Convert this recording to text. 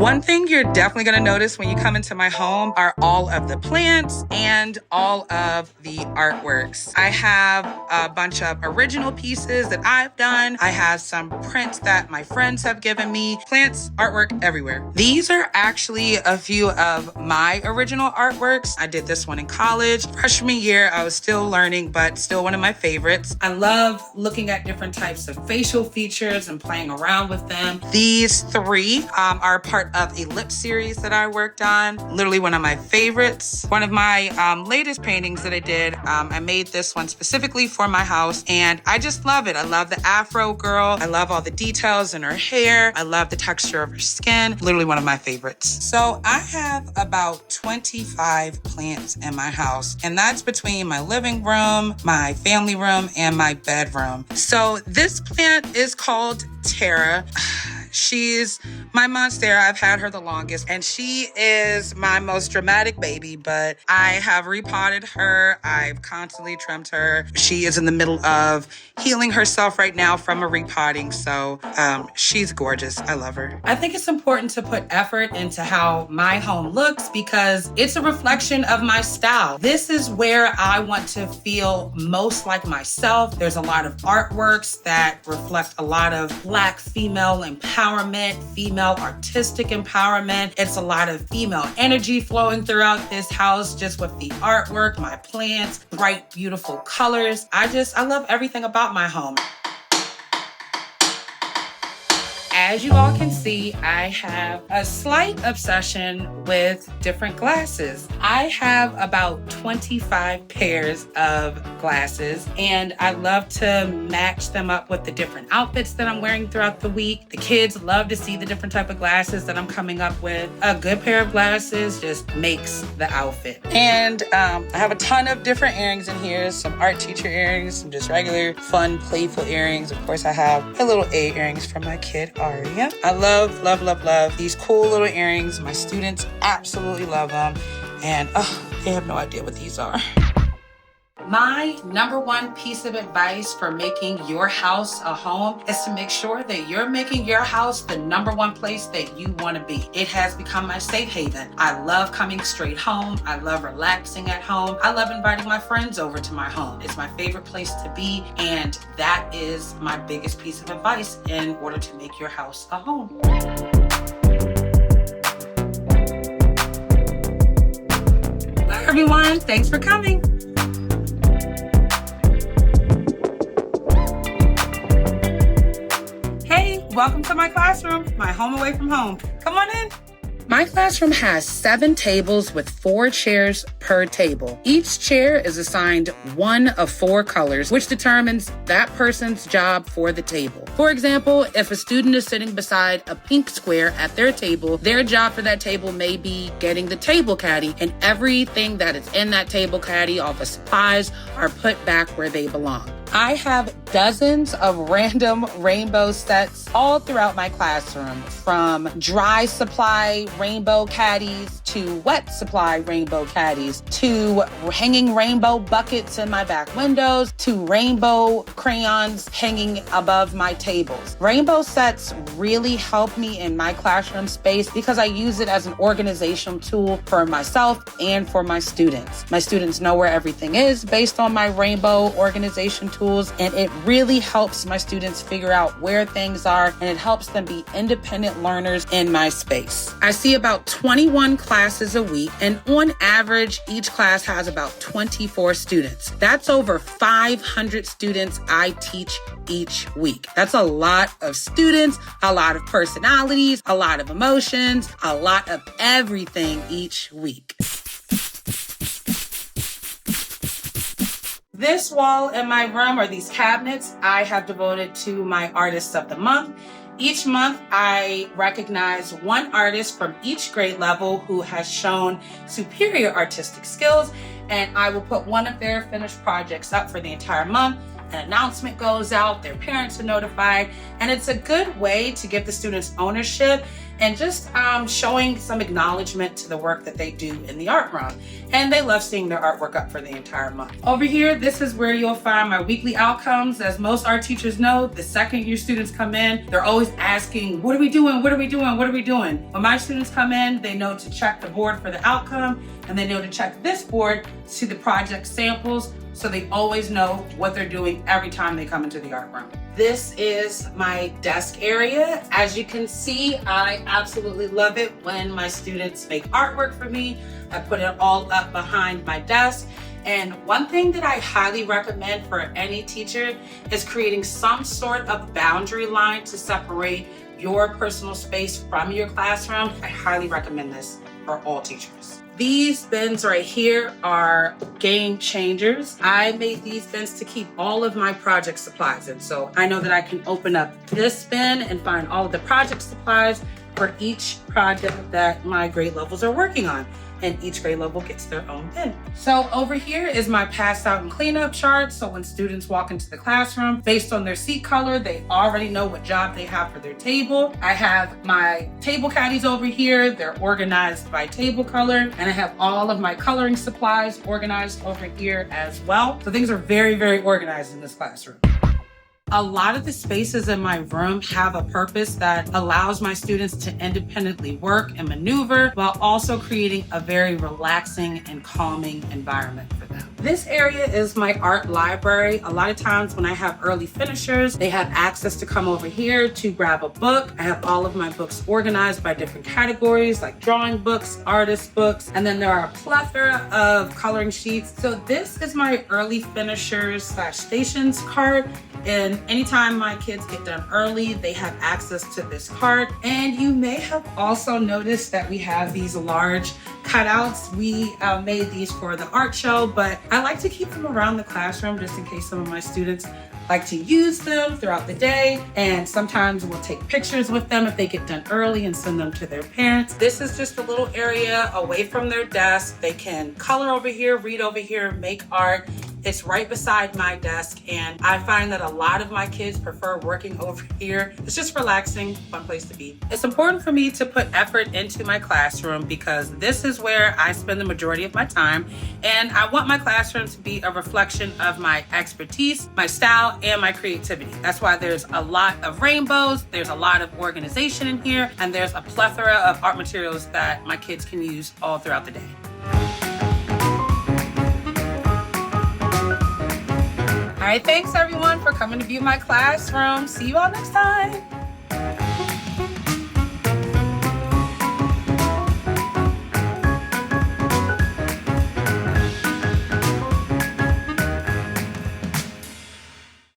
One thing you're definitely gonna notice when you come into my home are all of the plants and all of the artworks. I have a bunch of original pieces that I've done. I have some prints that my friends have given me. Plants, artwork everywhere. These are actually a few of my original artworks. I did this one in college. Freshman year, I was still learning, but still one of my favorites. I love looking at different types of facial features and playing around with them. These three are part of a lip series that I worked on. Literally one of my favorites. One of my latest paintings that I did, I made this one specifically for my house, and I just love it. I love the Afro girl. I love all the details in her hair. I love the texture of her skin. Literally one of my favorites. So I have about 25 plants in my house, and that's between my living room, my family room, and my bedroom. So this plant is called Tara. She's my monstera. I've had her the longest, and she is my most dramatic baby, but I have repotted her. I've constantly trimmed her. She is in the middle of healing herself right now from a repotting, so she's gorgeous. I love her. I think it's important to put effort into how my home looks because it's a reflection of my style. This is where I want to feel most like myself. There's a lot of artworks that reflect a lot of Black female empowerment, female artistic empowerment. It's a lot of female energy flowing throughout this house just with the artwork, my plants, bright, beautiful colors. I love everything about my home. As you all can see, I have a slight obsession with different glasses. I have about 25 pairs of glasses, and I love to match them up with the different outfits that I'm wearing throughout the week. The kids love to see the different type of glasses that I'm coming up with. A good pair of glasses just makes the outfit. And I have a ton of different earrings in here, some art teacher earrings, some just regular fun, playful earrings. Of course, I have my little A earrings from my kid, Aria. I love, love, love, love these cool little earrings. My students absolutely love them. And they have no idea what these are. My number one piece of advice for making your house a home is to make sure that you're making your house the number one place that you want to be. It has become my safe haven. I love coming straight home. I love relaxing at home. I love inviting my friends over to my home. It's my favorite place to be, and that is my biggest piece of advice in order to make your house a home. Bye, everyone. Thanks for coming. Welcome to my classroom, my home away from home. Come on in. My classroom has 7 tables with 4 chairs per table. Each chair is assigned one of 4 colors, which determines that person's job for the table. For example, if a student is sitting beside a pink square at their table, their job for that table may be getting the table caddy, and everything that is in that table caddy, all the supplies, are put back where they belong. I have dozens of random rainbow sets all throughout my classroom, from dry supply rainbow caddies to wet supply rainbow caddies to hanging rainbow buckets in my back windows to rainbow crayons hanging above my tables. Rainbow sets really help me in my classroom space because I use it as an organizational tool for myself and for my students. My students know where everything is based on my rainbow organization tools, and it really helps my students figure out where things are, and it helps them be independent learners in my space. I see about 21 classes a week, and on average, each class has about 24 students. That's over 500 students I teach each week. That's a lot of students, a lot of personalities, a lot of emotions, a lot of everything each week. This wall in my room, or these cabinets, I have devoted to my Artists of the Month. Each month, I recognize one artist from each grade level who has shown superior artistic skills, and I will put one of their finished projects up for the entire month. An announcement goes out, their parents are notified, and it's a good way to give the students ownership and just showing some acknowledgement to the work that they do in the art room. And they love seeing their artwork up for the entire month. Over here, this is where you'll find my weekly outcomes. As most art teachers know, the second your students come in, they're always asking, what are we doing? What are we doing? What are we doing? When my students come in, they know to check the board for the outcome, and they know to check this board to see the project samples, so they always know what they're doing every time they come into the art room. This is my desk area. As you can see, I absolutely love it when my students make artwork for me. I put it all up behind my desk. And one thing that I highly recommend for any teacher is creating some sort of boundary line to separate your personal space from your classroom. I highly recommend this for all teachers. These bins right here are game changers. I made these bins to keep all of my project supplies in. So I know that I can open up this bin and find all of the project supplies for each project that my grade levels are working on. And each grade level gets their own bin. So over here is my pass out and cleanup chart. So when students walk into the classroom, based on their seat color, they already know what job they have for their table. I have my table caddies over here. They're organized by table color. And I have all of my coloring supplies organized over here as well. So things are very, very organized in this classroom. A lot of the spaces in my room have a purpose that allows my students to independently work and maneuver while also creating a very relaxing and calming environment for them. This area is my art library. A lot of times when I have early finishers, they have access to come over here to grab a book. I have all of my books organized by different categories like drawing books, artist books, and then there are a plethora of coloring sheets. So this is my early finishers / stations cart. And anytime my kids get done early, they have access to this cart. And you may have also noticed that we have these large cutouts. We made these for the art show, but I like to keep them around the classroom just in case some of my students like to use them throughout the day. And sometimes we'll take pictures with them if they get done early and send them to their parents. This is just a little area away from their desk. They can color over here, read over here, make art. It's right beside my desk, and I find that a lot of my kids prefer working over here. It's just relaxing, fun place to be. It's important for me to put effort into my classroom because this is where I spend the majority of my time, and I want my classroom to be a reflection of my expertise, my style, and my creativity. That's why there's a lot of rainbows, there's a lot of organization in here, and there's a plethora of art materials that my kids can use all throughout the day. All right, thanks everyone for coming to view my classroom. See you all next time.